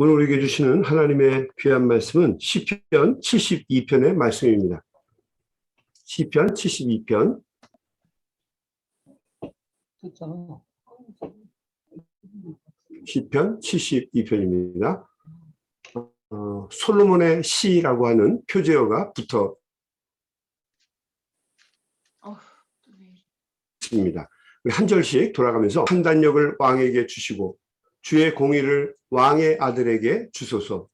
오늘 우리에게 주시는 하나님의 귀한 말씀은 시편 72편의 말씀입니다. 시편 72편. 시편 72편입니다. 솔로몬의 시라고 하는 표제어가 붙어 있습니다. 우리 한 절씩 돌아가면서 판단력을 왕에게 주시고 주의 공의를 왕의 아들에게 주소서.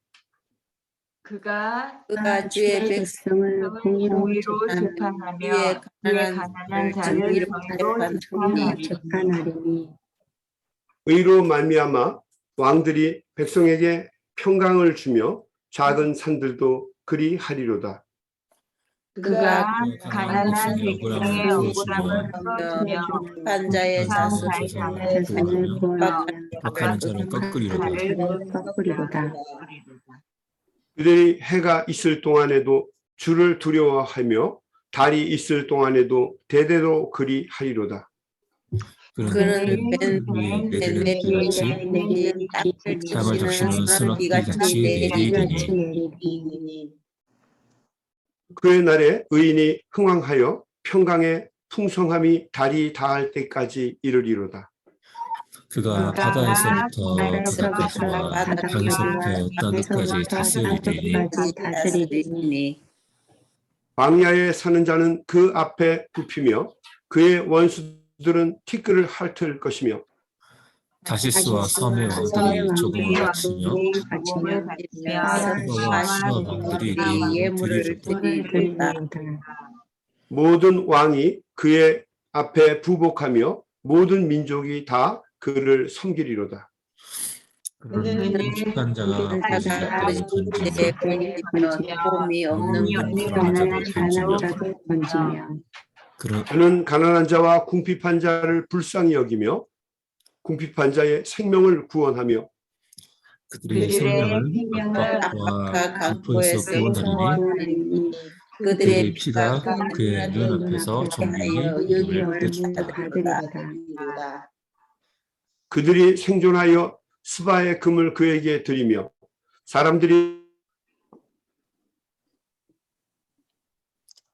그가 주의 백성을 공의로 재판하며 위에 그의 가난한 자를 정의로 재판하리니 의로 말미암아 왕들이 백성에게 평강을 주며 작은 산들도 그리 하리로다. 그가 가난한 백성의 억울함을 풀어주며 판자의 자손을 구원하며 악하는 자를 꺾으리로다. 그들이 해가 있을 동안에도 주를 두려워하며 달이 있을 동안에도 대대로 그리 하리로다. 그는 땅을 적시는 소나기같이 내리리니 그의 날에 의인이 흥왕하여 평강의 풍성함이 달이 닿을 때까지 이르리로다. 그가 바다에서부터 바다까지와 땅에서부터 땅끝까지 다스리리니 광야에 사는 자는 그 앞에 굽히며 그의 원수들은 티끌을 핥을 것이며 다시스와 섬의 왕들이 조공을 바치며 사바와 시바 왕들이 예물을 드리리로다. 모든 왕이 그의 앞에 부복하며 모든 민족이 다 그를 섬기리로다. 그는 끔찍한 자가 보지 않는 봄이 없는 자를 건지며 그는 가난한 자와 궁핍한 자를 불쌍히 여기며 궁핍한 자의 생명을 구원하며 그들의 생명을 압박과 강포에서 구원하리니 그들의 피가 그의 눈앞에서 정령이 이름을 뜻하리로다. 그들이 생존하여 스바의 금을 그에게 드리며 사람들이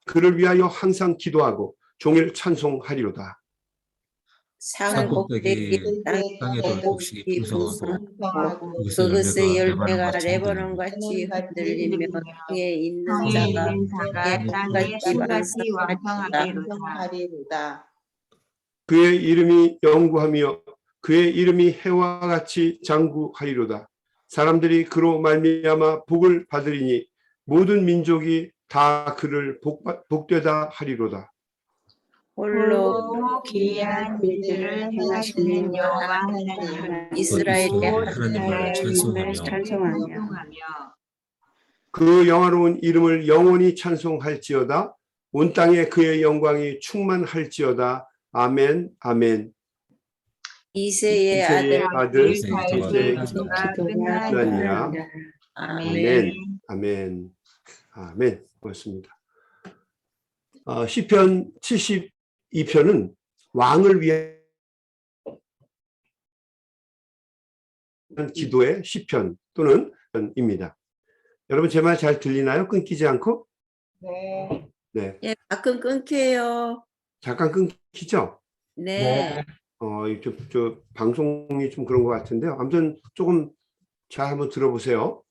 그를 위하여 항상 기도하고 종일 찬송하리로다. 산꼭대기 땅에 돌 곡식이 풍성하고 그것의 열매가 레바논같이 흔들리며 땅에 있는 자가 땅에 숲같이 왕성하리로다. 그의 이름이 영구하며 그의 이름이 해와 같이 장구하리로다. 사람들이 그로 말미암아 복을 받으리니 모든 민족이 다 그를 복되다 하리로다. 홀로 기이한 일들을 행하시는 여호와 하나님 이스라엘의 하나님을 찬송하며 그 영화로운 이름을 영원히 찬송할지어다. 온 땅에 그의 영광이 충만할지어다. 아멘 아멘. 이새의 이새의 아들 기도가 끝나니라. 아멘 아멘 아멘. 고맙습니다. 시편 72편은 왕을 위한 기도의 시편 또는 입니다. 여러분 제 말 잘 들리나요? 끊기지 않고? 네. 네. 예, 가끔 끊겨요. 잠깐 끊기죠? 네. 저 방송이 좀 그런 것 같은데요. 아무튼 조금 잘 한번 들어보세요.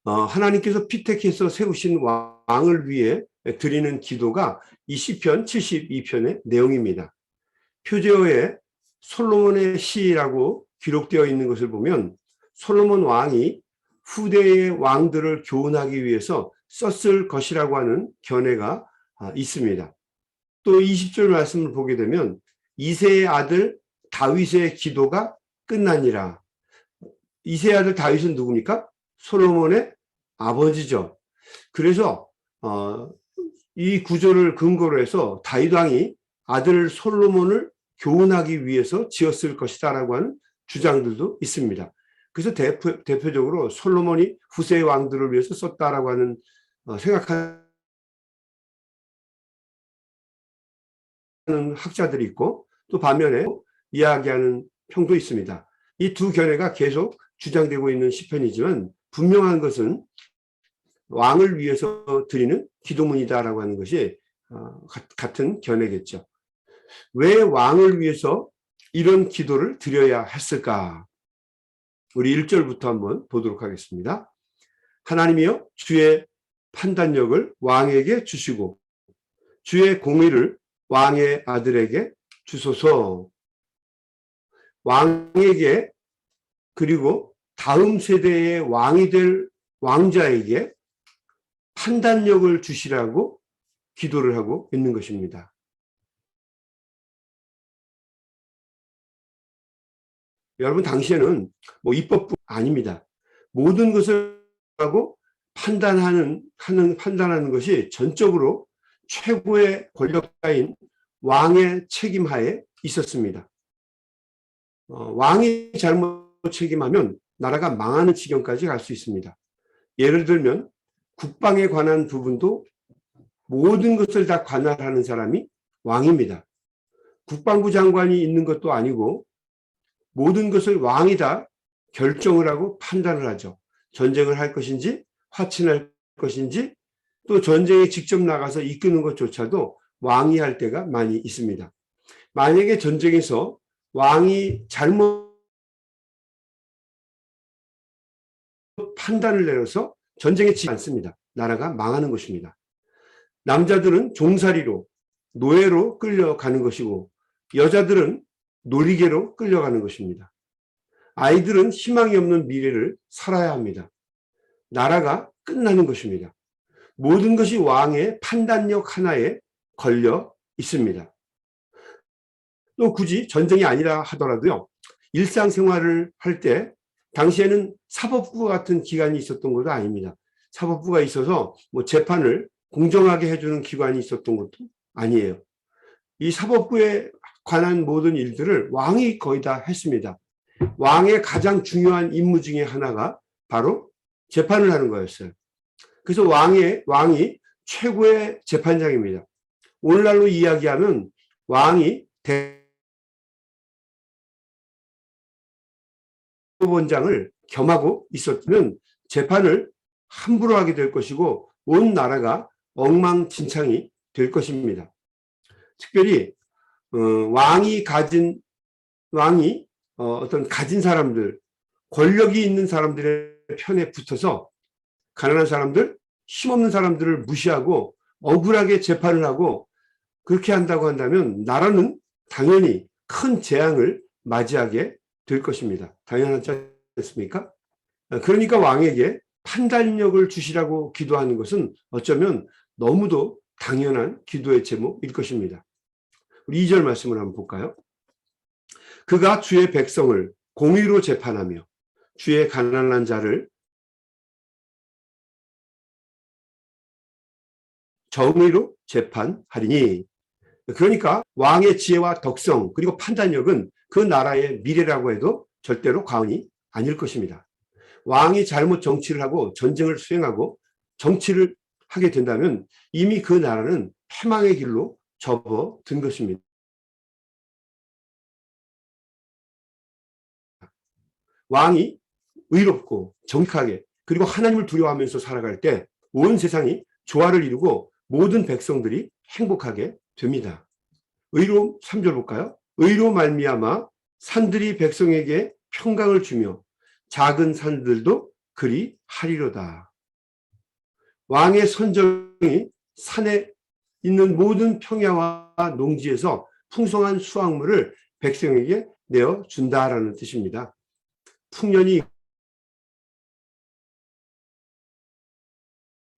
하나님께서 피택해서 세우신 왕을 위해 드리는 기도가 이 시편 72편의 내용입니다. 표제어에 솔로몬의 시라고 기록되어 있는 것을 보면 솔로몬 왕이 후대의 왕들을 교훈하기 위해서 썼을 것이라고 하는 견해가 있습니다. 또 20절 말씀을 보게 되면 이새의 아들 다윗의 기도가 끝나니라. 이새의 아들 다윗은 누굽니까? 솔로몬의 아버지죠. 그래서 이 구절을 근거로 해서 다윗 왕이 아들 솔로몬을 교훈하기 위해서 지었을 것이다 라고 하는 주장들도 있습니다. 그래서 대표적으로 솔로몬이 후세의 왕들을 위해서 썼다라고 하는 생각하는 학자들이 있고 또 반면에 이야기하는 평도 있습니다. 이 두 견해가 계속 주장되고 있는 시편이지만 분명한 것은 왕을 위해서 드리는 기도문이다라고 하는 것이 같은 견해겠죠. 왜 왕을 위해서 이런 기도를 드려야 했을까? 우리 1절부터 한번 보도록 하겠습니다. 하나님이여 주의 판단력을 왕에게 주시고 주의 공의를 왕의 아들에게 주소서. 왕에게 그리고 다음 세대의 왕이 될 왕자에게 판단력을 주시라고 기도를 하고 있는 것입니다. 여러분, 당시에는 뭐 입법부 아닙니다. 모든 것을 하고 판단하는 것이 전적으로 최고의 권력자인 왕의 책임하에 있었습니다. 왕이 잘못 책임하면 나라가 망하는 지경까지 갈 수 있습니다. 예를 들면 국방에 관한 부분도 모든 것을 다 관할하는 사람이 왕입니다. 국방부 장관이 있는 것도 아니고 모든 것을 왕이 다 결정을 하고 판단을 하죠. 전쟁을 할 것인지 화친할 것인지 또 전쟁에 직접 나가서 이끄는 것조차도 왕이 할 때가 많이 있습니다. 만약에 전쟁에서 왕이 잘못 판단을 내려서 전쟁에 지지 않습니다. 나라가 망하는 것입니다. 남자들은 종살이로 노예로 끌려가는 것이고 여자들은 놀이개로 끌려가는 것입니다. 아이들은 희망이 없는 미래를 살아야 합니다. 나라가 끝나는 것입니다. 모든 것이 왕의 판단력 하나에 걸려 있습니다. 또 굳이 전쟁이 아니라 하더라도요, 일상생활을 할 때 당시에는 사법부 같은 기관이 있었던 것도 아닙니다. 사법부가 있어서 뭐 재판을 공정하게 해주는 기관이 있었던 것도 아니에요. 이 사법부에 관한 모든 일들을 왕이 거의 다 했습니다. 왕의 가장 중요한 임무 중에 하나가 바로 재판을 하는 거였어요. 그래서 왕이 최고의 재판장입니다. 오늘날로 이야기하면 왕이 대법원장을 겸하고 있었으면 재판을 함부로 하게 될 것이고 온 나라가 엉망진창이 될 것입니다. 특별히 왕이 가진 사람들, 권력이 있는 사람들의 편에 붙어서 가난한 사람들, 힘없는 사람들을 무시하고 억울하게 재판을 하고 그렇게 한다고 한다면 나라는 당연히 큰 재앙을 맞이하게 될 것입니다. 당연하지 않습니까? 그러니까 왕에게 판단력을 주시라고 기도하는 것은 어쩌면 너무도 당연한 기도의 제목일 것입니다. 우리 2절 말씀을 한번 볼까요? 그가 주의 백성을 공의로 재판하며 주의 가난한 자를 정의로 재판하리니. 그러니까 왕의 지혜와 덕성 그리고 판단력은 그 나라의 미래라고 해도 절대로 과언이 아닐 것입니다. 왕이 잘못 정치를 하고 전쟁을 수행하고 정치를 하게 된다면 이미 그 나라는 패망의 길로 접어든 것입니다. 왕이 의롭고 정직하게 그리고 하나님을 두려워하면서 살아갈 때 온 세상이 조화를 이루고 모든 백성들이 행복하게 됩니다. 의로 3절 볼까요? 의로 말미암아 산들이 백성에게 평강을 주며 작은 산들도 그리 하리로다. 왕의 선정이 산에 있는 모든 평야와 농지에서 풍성한 수확물을 백성에게 내어준다라는 뜻입니다. 풍년이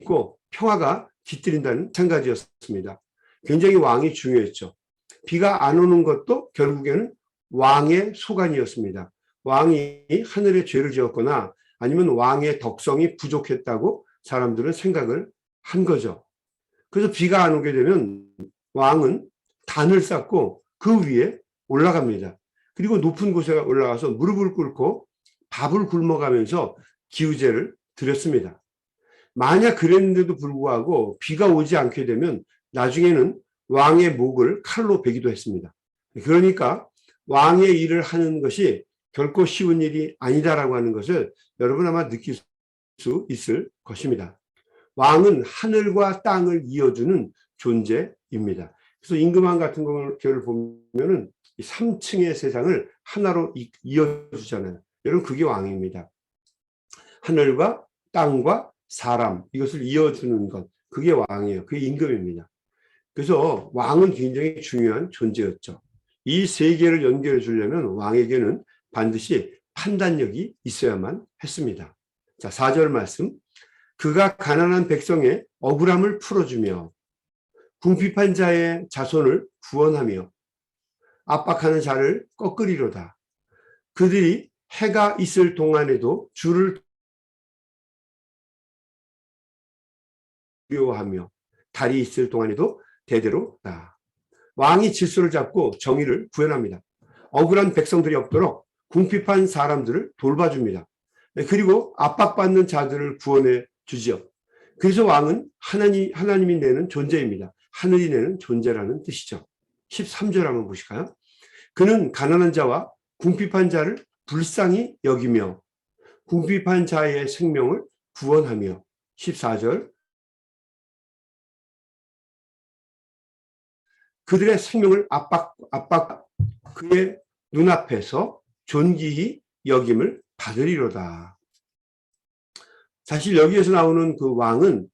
있고 평화가 깃들인다는 마찬가지였습니다. 굉장히 왕이 중요했죠. 비가 안 오는 것도 결국에는 왕의 소관이었습니다. 왕이 하늘에 죄를 지었거나 아니면 왕의 덕성이 부족했다고 사람들은 생각을 한 거죠. 그래서 비가 안 오게 되면 왕은 단을 쌓고 그 위에 올라갑니다. 그리고 높은 곳에 올라가서 무릎을 꿇고 밥을 굶어가면서 기우제를 드렸습니다. 만약 그랬는데도 불구하고 비가 오지 않게 되면 나중에는 왕의 목을 칼로 베기도 했습니다. 그러니까 왕의 일을 하는 것이 결코 쉬운 일이 아니다라고 하는 것을 여러분 아마 느낄 수 있을 것입니다. 왕은 하늘과 땅을 이어주는 존재입니다. 그래서 임금왕 같은 경우를 보면은 3층의 세상을 하나로 이어주잖아요. 여러분 그게 왕입니다. 하늘과 땅과 사람 이것을 이어주는 것 그게 왕이에요. 그게 임금입니다. 그래서 왕은 굉장히 중요한 존재였죠. 이 세 개를 연결해 주려면 왕에게는 반드시 판단력이 있어야만 했습니다. 자, 4절 말씀. 그가 가난한 백성의 억울함을 풀어주며 궁핍한 자의 자손을 구원하며 압박하는 자를 꺾으리로다. 그들이 해가 있을 동안에도 주를 두려워하며 달이 있을 동안에도 대대로다. 왕이 질서를 잡고 정의를 구현합니다. 억울한 백성들이 없도록 궁핍한 사람들을 돌봐줍니다. 그리고 압박받는 자들을 구원해 주지요. 그래서 왕은 하나님이 내는 존재입니다. 하늘이 내는 존재라는 뜻이죠. 13절 한번 보실까요? 그는 가난한 자와 궁핍한 자를 불쌍히 여기며 궁핍한 자의 생명을 구원하며 14절 그들의 생명을 그의 눈앞에서 존귀히 여김을 받으리로다. 사실 여기에서 나오는 그 왕은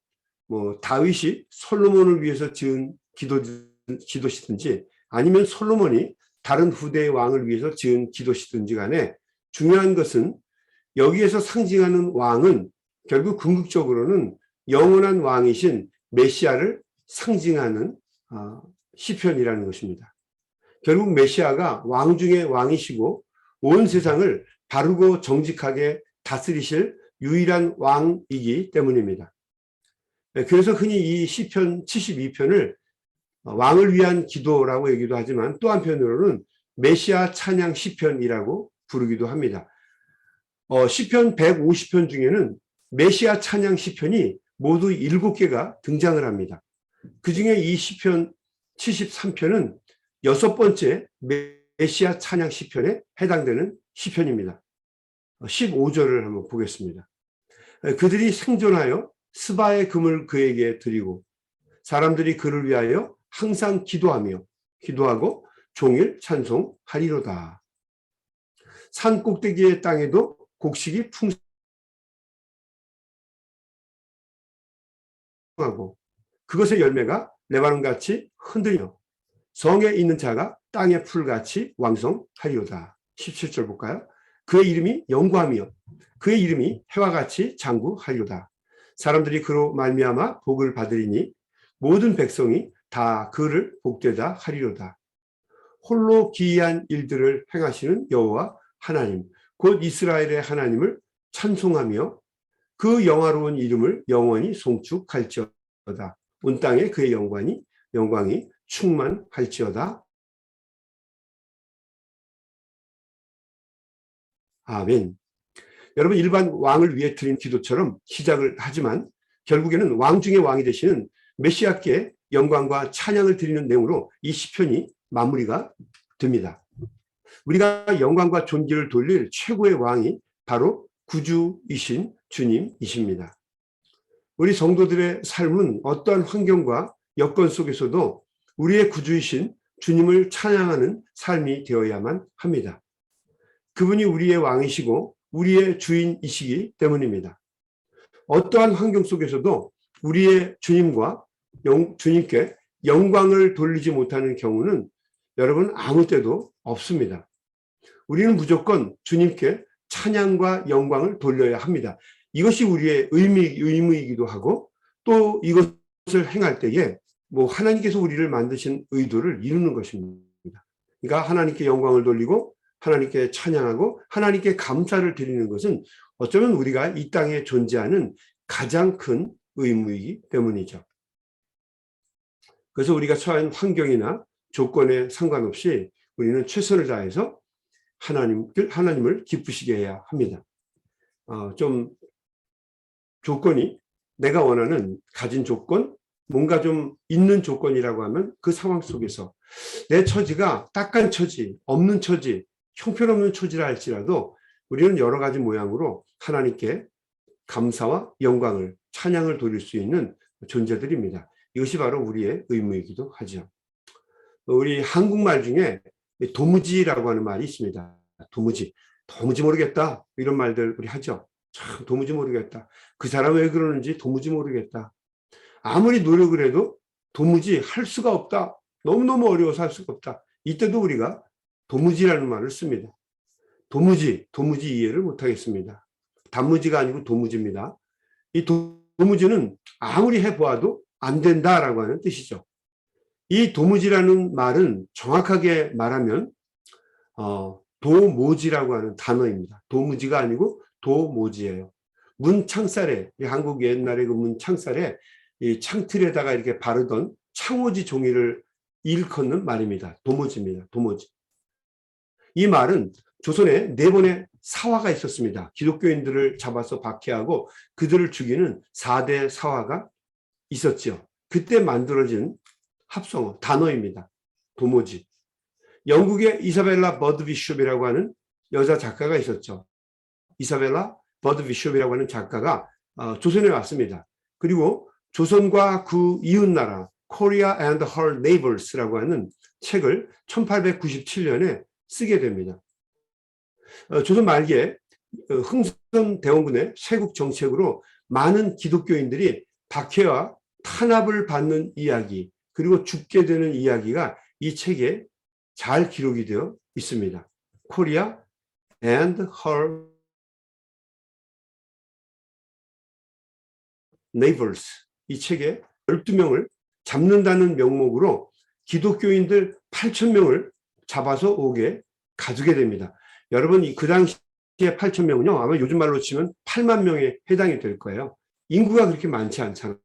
뭐 다윗이 솔로몬을 위해서 지은 기도시든지 아니면 솔로몬이 다른 후대의 왕을 위해서 지은 기도시든지 간에 중요한 것은 여기에서 상징하는 왕은 결국 궁극적으로는 영원한 왕이신 메시아를 상징하는 시편이라는 것입니다. 결국 메시아가 왕 중에 왕이시고 온 세상을 바르고 정직하게 다스리실 유일한 왕이기 때문입니다. 그래서 흔히 이 시편 72편을 왕을 위한 기도라고 얘기도 하지만 또 한편으로는 메시아 찬양 시편이라고 부르기도 합니다. 시편 150편 중에는 메시아 찬양 시편이 모두 7개가 등장을 합니다. 그 중에 이 시편 73편은 6번째 메시아 찬양 시편에 해당되는 시편입니다. 15절을 한번 보겠습니다. 그들이 생존하여 스바의 금을 그에게 드리고 사람들이 그를 위하여 항상 기도하고 종일 찬송하리로다. 산 꼭대기의 땅에도 곡식이 풍성하고 그것의 열매가 레바논같이 흔들려 성에 있는 자가 땅의 풀같이 왕성하리로다. 17절 볼까요? 그의 이름이 영구하며 그의 이름이 해와 같이 장구하리로다. 사람들이 그로 말미암아 복을 받으리니 모든 백성이 다 그를 복되다 하리로다. 홀로 기이한 일들을 행하시는 여호와 하나님 곧 이스라엘의 하나님을 찬송하며 그 영화로운 이름을 영원히 송축할지어다. 온 땅에 그의 영광이 충만할지어다. 아멘. 여러분 일반 왕을 위해 드린 기도처럼 시작을 하지만 결국에는 왕 중의 왕이 되시는 메시아께 영광과 찬양을 드리는 내용으로 이 시편이 마무리가 됩니다. 우리가 영광과 존귀를 돌릴 최고의 왕이 바로 구주이신 주님이십니다. 우리 성도들의 삶은 어떠한 환경과 여건 속에서도 우리의 구주이신 주님을 찬양하는 삶이 되어야만 합니다. 그분이 우리의 왕이시고 우리의 주인이시기 때문입니다. 어떠한 환경 속에서도 우리의 주님께 영광을 돌리지 못하는 경우는 여러분 아무 때도 없습니다. 우리는 무조건 주님께 찬양과 영광을 돌려야 합니다. 이것이 우리의 의무이기도 하고 또 이것을 행할 때에 하나님께서 우리를 만드신 의도를 이루는 것입니다. 그러니까 하나님께 영광을 돌리고 하나님께 찬양하고 하나님께 감사를 드리는 것은 어쩌면 우리가 이 땅에 존재하는 가장 큰 의무이기 때문이죠. 그래서 우리가 처한 환경이나 조건에 상관없이 우리는 최선을 다해서 하나님을 기쁘시게 해야 합니다. 좀 조건이 내가 원하는 가진 조건, 뭔가 좀 있는 조건이라고 하면 그 상황 속에서 내 처지가 딱한 처지, 없는 처지, 형편없는 처지라 할지라도 우리는 여러 가지 모양으로 하나님께 감사와 영광을, 찬양을 돌릴 수 있는 존재들입니다. 이것이 바로 우리의 의무이기도 하죠. 우리 한국말 중에 도무지라고 하는 말이 있습니다. 도무지 모르겠다, 이런 말들 우리 하죠. 참 도무지 모르겠다. 그 사람 왜 그러는지 도무지 모르겠다. 아무리 노력을 해도 도무지 할 수가 없다. 너무너무 어려워서 할 수가 없다. 이때도 우리가 도무지라는 말을 씁니다. 도무지 이해를 못하겠습니다. 단무지가 아니고 도무지입니다. 이 도무지는 아무리 해보아도 안 된다라고 하는 뜻이죠. 이 도무지라는 말은 정확하게 말하면 도모지라고 하는 단어입니다. 도무지가 아니고 도모지예요. 문창살에, 한국 옛날에 그 문창살에 이 창틀에다가 이렇게 바르던 창호지 종이를 일컫는 말입니다. 도모지입니다. 도모지. 이 말은 조선에 4번의 사화가 있었습니다. 기독교인들을 잡아서 박해하고 그들을 죽이는 4대 사화가 있었죠. 그때 만들어진 합성어, 단어입니다. 도모지. 영국의 이사벨라 버드 비숍이라고 하는 여자 작가가 있었죠. 이사벨라 버드 비숍이라고 하는 작가가 조선에 왔습니다. 그리고 조선과 그 이웃나라 Korea and Her Neighbors라고 하는 책을 1897년에 쓰게 됩니다. 조선 말기에 흥선대원군의 쇄국 정책으로 많은 기독교인들이 박해와 탄압을 받는 이야기, 그리고 죽게 되는 이야기가 이 책에 잘 기록이 되어 있습니다. Korea and Her Neighbors, 이 책에 12명을 잡는다는 명목으로 기독교인들 8,000명을 잡아서 옥에 가두게 됩니다. 여러분, 그 당시에 8,000명은요, 아마 요즘 말로 치면 8만 명에 해당이 될 거예요. 인구가 그렇게 많지 않잖아요.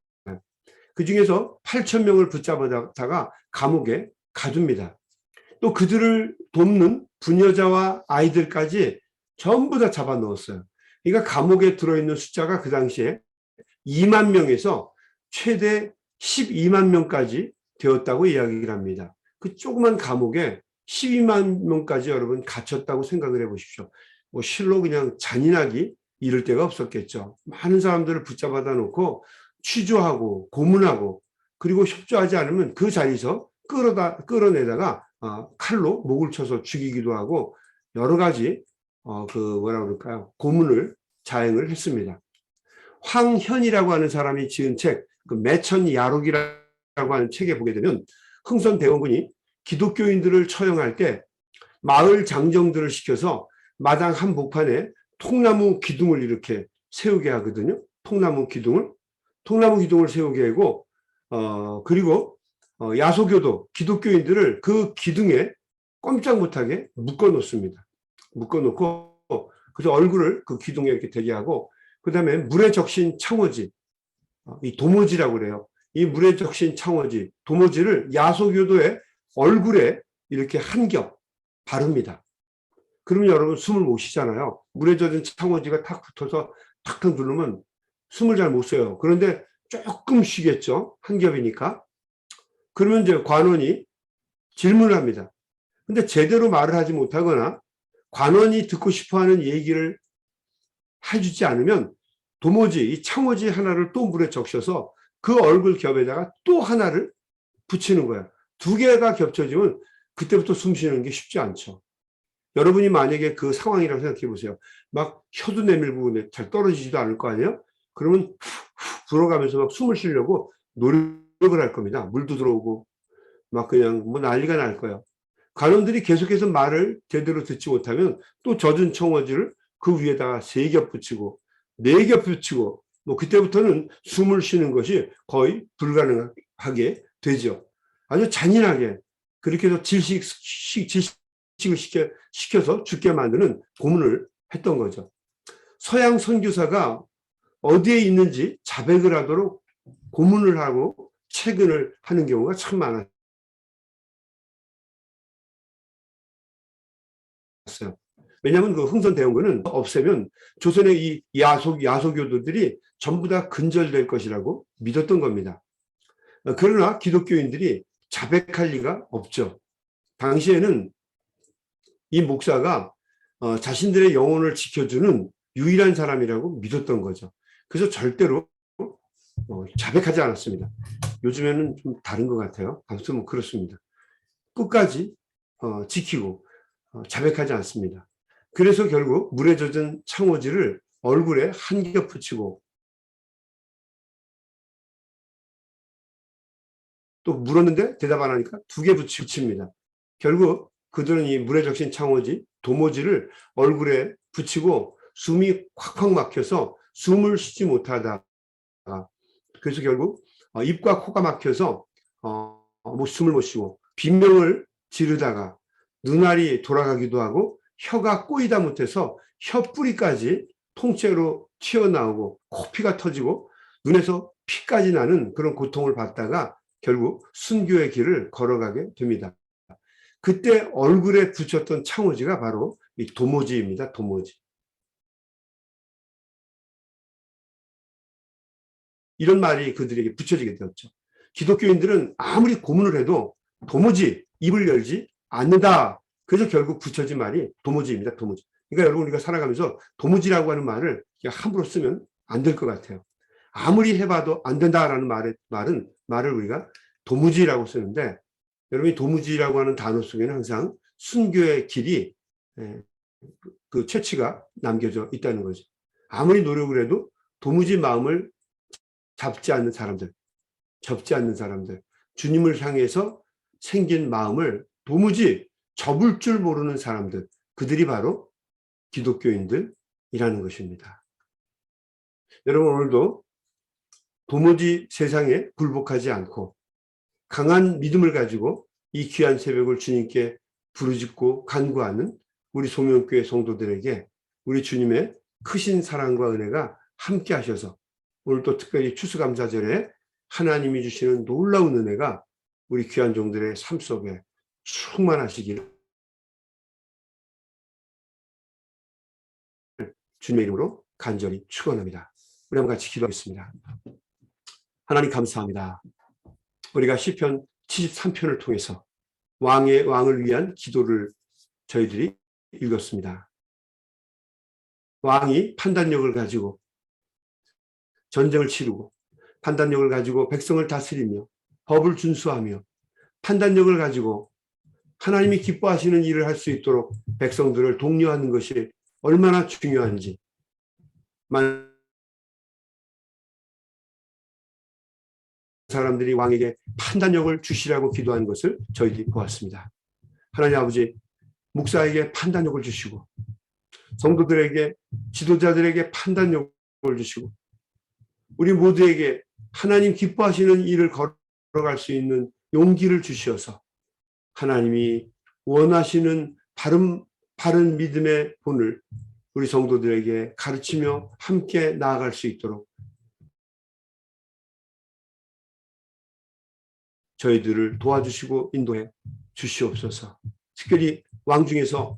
그 중에서 8,000명을 붙잡아다가 감옥에 가둡니다. 또 그들을 돕는 부녀자와 아이들까지 전부 다 잡아 넣었어요. 그러니까 감옥에 들어있는 숫자가 그 당시에 2만 명에서 최대 12만 명까지 되었다고 이야기를 합니다. 그 조그만 감옥에 12만 명까지 여러분 갇혔다고 생각을 해보십시오. 뭐 실로 그냥 잔인하기 이를 데가 없었겠죠. 많은 사람들을 붙잡아다 놓고 취조하고 고문하고, 그리고 협조하지 않으면 그 자리에서 끌어내다가 칼로 목을 쳐서 죽이기도 하고, 여러 가지 뭐라 그럴까요? 고문을 자행을 했습니다. 황현이라고 하는 사람이 지은 책, 그 매천야록이라고 하는 책에 보게 되면 흥선대원군이 기독교인들을 처형할 때 마을 장정들을 시켜서 마당 한복판에 통나무 기둥을 이렇게 세우게 하거든요. 통나무 기둥을 세우게 하고, 그리고 야소교도 기독교인들을 그 기둥에 꼼짝 못하게 묶어 놓습니다. 묶어 놓고, 그래서 얼굴을 그 기둥에 이렇게 대게 하고, 그 다음에 물에 적신 창호지, 이 도모지라고 그래요. 이 물에 적신 창호지, 도모지를 야소교도의 얼굴에 이렇게 한 겹 바릅니다. 그러면 여러분 숨을 못 쉬잖아요. 물에 젖은 창호지가 탁 붙어서 탁탁 누르면 숨을 잘 못 쉬어요. 그런데 조금 쉬겠죠. 한 겹이니까. 그러면 이제 관원이 질문을 합니다. 근데 제대로 말을 하지 못하거나 관원이 듣고 싶어하는 얘기를 해주지 않으면 도모지, 이 창호지 하나를 또 물에 적셔서 그 얼굴 겹에다가 또 하나를 붙이는 거예요. 2개가 겹쳐지면 그때부터 숨 쉬는 게 쉽지 않죠. 여러분이 만약에 그 상황이라고 생각해 보세요. 막 혀도 내밀고 잘 떨어지지도 않을 거 아니에요? 그러면 후 불어가면서 막 숨을 쉬려고 노력을 할 겁니다. 물도 들어오고 막 그냥 뭐 난리가 날 거예요. 관원들이 계속해서 말을 제대로 듣지 못하면 또 젖은 청어지를 그 위에다가 3겹 붙이고 4겹 붙이고, 뭐 그때부터는 숨을 쉬는 것이 거의 불가능하게 되죠. 아주 잔인하게 그렇게 해서 질식을 시켜서 죽게 만드는 고문을 했던 거죠. 서양 선교사가 어디에 있는지 자백을 하도록 고문을 하고 채근을 하는 경우가 참 많았어요. 왜냐하면 그 흥선대원군은 없애면 조선의 이 야소교도들이 전부 다 근절될 것이라고 믿었던 겁니다. 그러나 기독교인들이 자백할 리가 없죠. 당시에는 이 목사가 자신들의 영혼을 지켜주는 유일한 사람이라고 믿었던 거죠. 그래서 절대로 자백하지 않았습니다. 요즘에는 좀 다른 것 같아요. 아무튼 뭐 그렇습니다. 끝까지 지키고 자백하지 않습니다. 그래서 결국 물에 젖은 창호지를 얼굴에 한 겹 붙이고 또 물었는데 대답 안 하니까 2개 붙입니다. 결국 그들은 이 물에 적신 창호지, 도모지를 얼굴에 붙이고 숨이 콱콱 막혀서 숨을 쉬지 못하다가 그래서 결국 입과 코가 막혀서 숨을 못 쉬고 비명을 지르다가 눈알이 돌아가기도 하고 혀가 꼬이다 못해서 혀뿌리까지 통째로 튀어나오고 코피가 터지고 눈에서 피까지 나는 그런 고통을 받다가 결국 순교의 길을 걸어가게 됩니다. 그때 얼굴에 붙였던 창호지가 바로 이 도모지입니다. 도모지. 이런 말이 그들에게 붙여지게 되었죠. 기독교인들은 아무리 고문을 해도 도무지 입을 열지 않는다. 그래서 결국 붙여진 말이 도무지입니다. 도무지. 그러니까 여러분 우리가 살아가면서 도무지라고 하는 말을 함부로 쓰면 안 될 것 같아요. 아무리 해봐도 안 된다라는 말을 우리가 도무지라고 쓰는데 여러분이 도무지라고 하는 단어 속에는 항상 순교의 길이 그 채취가 남겨져 있다는 거죠. 아무리 노력을 해도 도무지 마음을 접지 않는 사람들, 주님을 향해서 생긴 마음을 도무지 접을 줄 모르는 사람들, 그들이 바로 기독교인들이라는 것입니다. 여러분 오늘도 도무지 세상에 굴복하지 않고 강한 믿음을 가지고 이 귀한 새벽을 주님께 부르짖고 간구하는 우리 소명교회 성도들에게 우리 주님의 크신 사랑과 은혜가 함께 하셔서 오늘 또 특별히 추수감사절에 하나님이 주시는 놀라운 은혜가 우리 귀한 종들의 삶 속에 충만하시기를 주님의 이름으로 간절히 축원합니다. 우리 한번 같이 기도하겠습니다. 하나님 감사합니다. 우리가 시편 73편을 통해서 왕을 위한 기도를 저희들이 읽었습니다. 왕이 판단력을 가지고 전쟁을 치르고 판단력을 가지고 백성을 다스리며 법을 준수하며 판단력을 가지고 하나님이 기뻐하시는 일을 할 수 있도록 백성들을 독려하는 것이 얼마나 중요한지 사람들이 왕에게 판단력을 주시라고 기도하는 것을 저희들이 보았습니다. 하나님 아버지, 목사에게 판단력을 주시고 성도들에게 지도자들에게 판단력을 주시고 우리 모두에게 하나님 기뻐하시는 일을 걸어갈 수 있는 용기를 주시어서 하나님이 원하시는 바른 믿음의 본을 우리 성도들에게 가르치며 함께 나아갈 수 있도록 저희들을 도와주시고 인도해 주시옵소서. 특별히 왕 중에서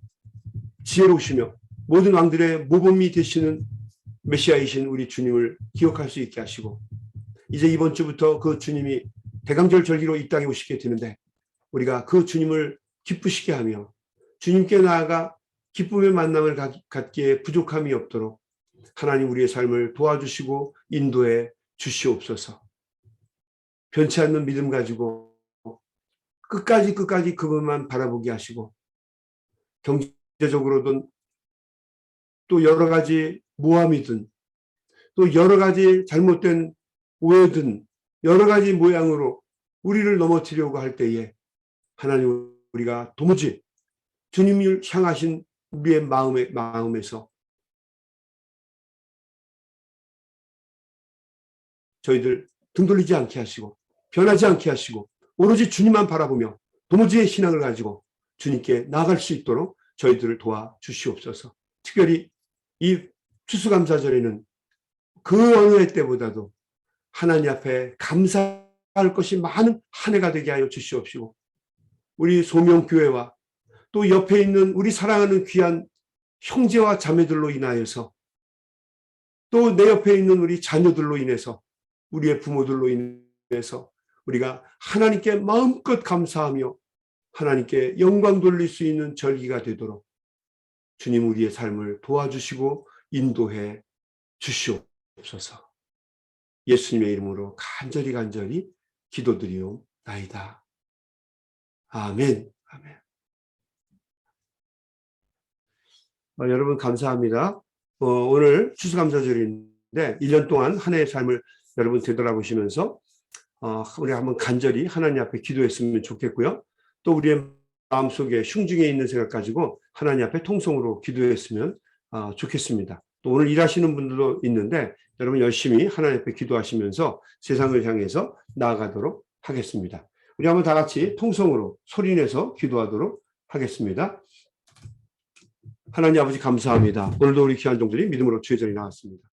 지혜로우시며 모든 왕들의 모범이 되시는 메시아이신 우리 주님을 기억할 수 있게 하시고 이제 이번 주부터 그 주님이 대강절 절기로 이 땅에 오시게 되는데 우리가 그 주님을 기쁘시게 하며 주님께 나아가 기쁨의 만남을 갖기에 부족함이 없도록 하나님 우리의 삶을 도와주시고 인도해 주시옵소서. 변치 않는 믿음 가지고 끝까지 그것만 바라보게 하시고 경제적으로든 또 여러 가지 모함이든 또 여러 가지 잘못된 오해든 여러 가지 모양으로 우리를 넘어뜨리려고 할 때에 하나님 우리가 도무지 주님을 향하신 우리의 마음에서 저희들 등 돌리지 않게 하시고 변하지 않게 하시고 오로지 주님만 바라보며 도무지의 신앙을 가지고 주님께 나아갈 수 있도록 저희들을 도와주시옵소서. 특별히 이 추수감사절에는 그 어느 해 때보다도 하나님 앞에 감사할 것이 많은 한 해가 되게 하여 주시옵시고 우리 소명교회와 또 옆에 있는 우리 사랑하는 귀한 형제와 자매들로 인하여서 또 내 옆에 있는 우리 자녀들로 인해서 우리의 부모들로 인해서 우리가 하나님께 마음껏 감사하며 하나님께 영광 돌릴 수 있는 절기가 되도록 주님 우리의 삶을 도와주시고 인도해 주시옵소서. 예수님의 이름으로 간절히 기도드리옵나이다. 아멘. 아멘. 여러분 감사합니다. 오늘 추수감사절인데 1년 동안 한 해의 삶을 여러분 되돌아보시면서 우리 한번 간절히 하나님 앞에 기도했으면 좋겠고요. 또 우리의 마음속에 흉중에 있는 생각 가지고 하나님 앞에 통성으로 기도했으면 좋겠습니다. 또 오늘 일하시는 분들도 있는데 여러분 열심히 하나님 앞에 기도하시면서 세상을 향해서 나아가도록 하겠습니다. 우리 한번 다 같이 통성으로 소리내서 기도하도록 하겠습니다. 하나님 아버지 감사합니다. 오늘도 우리 귀한 종들이 믿음으로 주의 전에 나왔습니다.